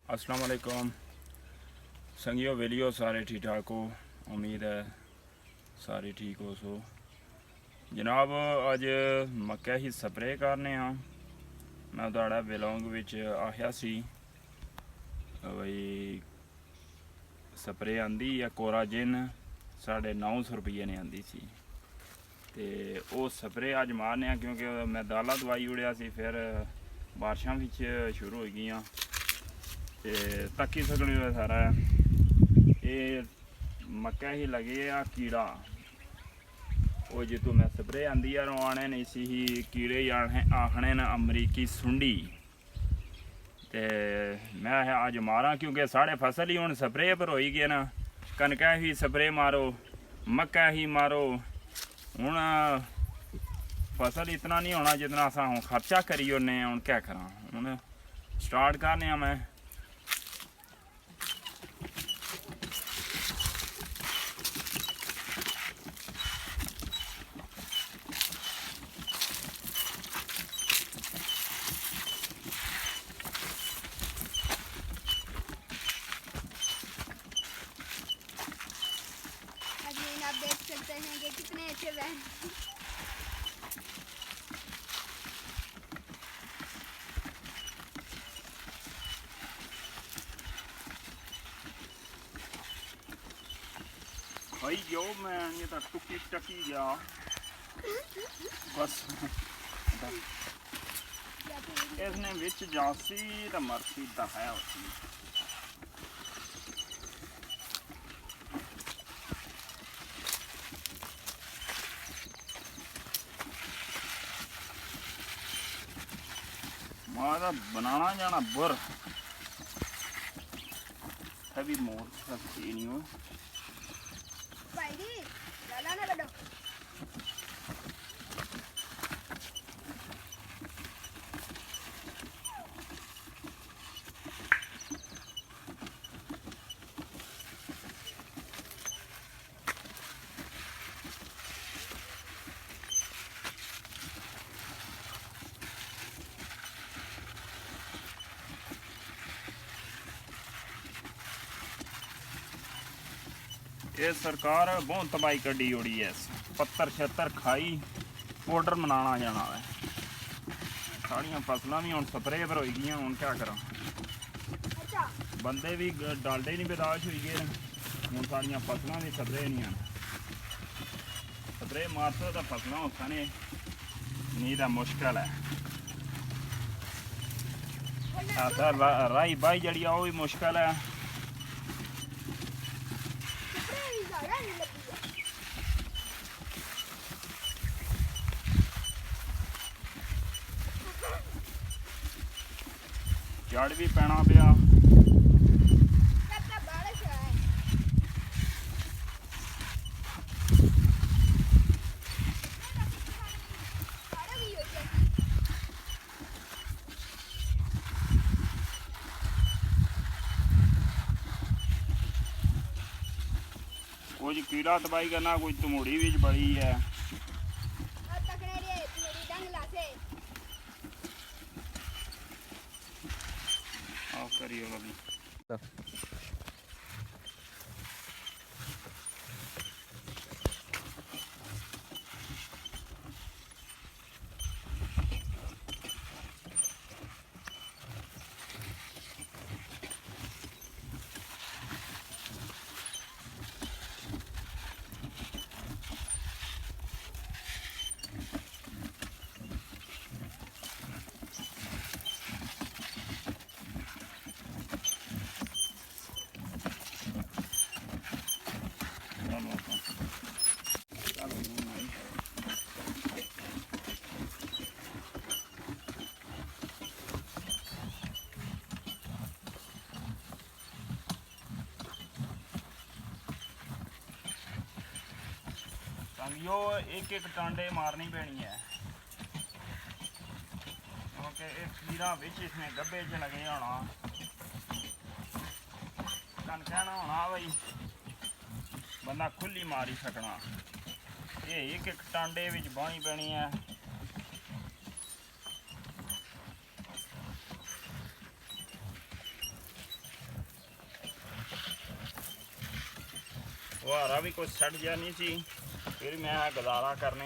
अस्सलाम वालेकुम संगियो वेलियो सारे ठीक ठाक हो। उम्मीद है सारे ठीक हो। सो जनाब अज मक्का ही स्प्रे करने हाँ। मैं तुहाड़ा विलोंग विच आखिया सी बई स्प्रे आंदी है कोराजन 950 रुपये ने आंदी सी ते वो स्प्रे अज मारने क्योंकि मैं दाला दवाई उड़िया सी फिर बारिशां विच शुरू हो गई तकी सकनी सारा ये मक्का ही लगे आ कीड़ा वो जितों मैं स्प्रे आंदी यार आने नहीं सी ही कीड़े आखने न अमरीकी सनडी ते मैं अज मारा क्योंकि साढ़े फसल ही हुण स्प्रे पर हो ही गए ना। कनक ही स्प्रे मारो मक्का ही मारो हुण फसल इतना नहीं होना जितना अस हुण खर्चा करी ओने हुण क्या करा। हुण स्टार्ट करने मैं आप देख सकते हैं कि कितने अच्छे वैन भाई जो मैं ये तो टुकी टकी गया बस इसने विच जाती तो मरती तो है उसकी मारा बनाना जाना बुर हैवी मोर सकती नहीं हो भाई जी लाला ना लड़ो ये सरकार बहुत तबाही कड़ी उड़ी है। पत्थर छत्तर खाई पाउडर मनाना जाना है। साड़ियाँ फसलों भी हम स्प्रे पर हो गई हूँ क्या करा। बंदे भी डालडे नहीं बर्दाश्त हो गए हूँ साड़ियाँ फसलों भी स्प्रे नहीं हैं। स्प्रे मारसो तो फसलों होता नहीं तो मुश्किल है। राई बाई जड़ी वो भी मुश्किल है। जड़ भी पैना पिया कुछ कीड़ा तबाही करना कुछ तमूड़ी भी बड़ी है। करियो यो एक एक टांडे मारनी पैनी है क्योंकि कीड़ा बिच इसने गब्बे च लगे होना कनक होना भाई बंदा खुली मारी सकना। ये एक एक टांडे विच बानी पैनी है। बुहारा भी कुछ सड़ गया नहीं सी, फिर मैं गुजारा करने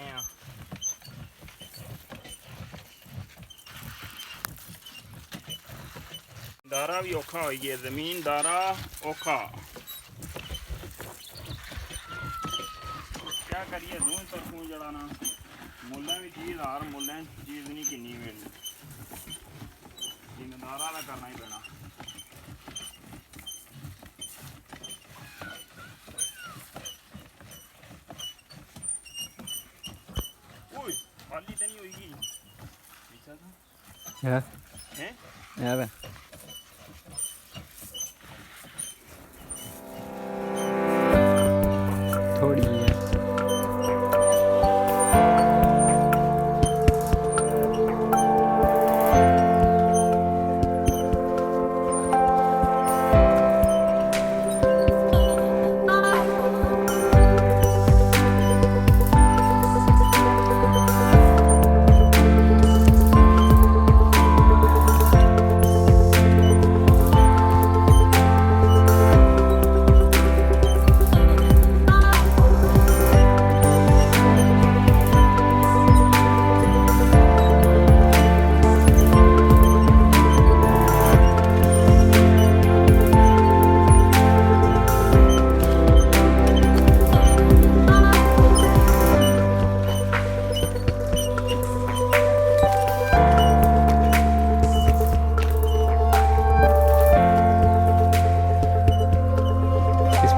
दारा भी औखा हो गया, जमीन दारा औखा, क्या करिए दूं तरफों जड़ाना मुल्लें भी चीज़ हार मुल्लें चीज़ नहीं किन्नी मिलनी, जिम्मेदारा का करना ही पैना। खाली तो नहीं होगी है थोड़ी है।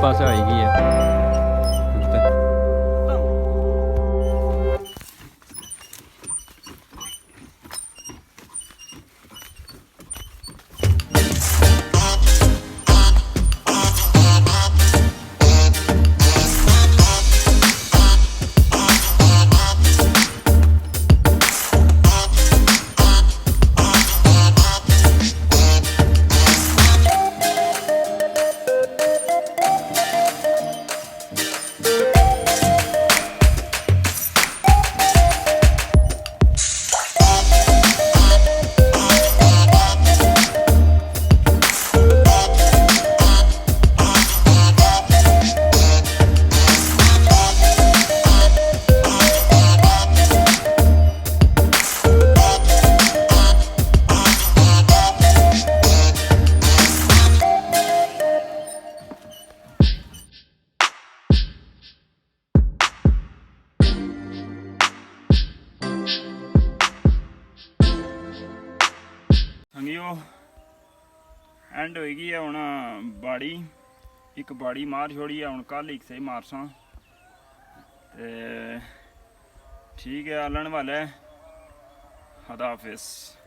पास आएगी है संगियो एंड होगी है हुण बाड़ी एक बाड़ी मार छोड़ी है हुण कल एक सही मारसा ते ठीक है आलन वाले खुदा हाफिज़।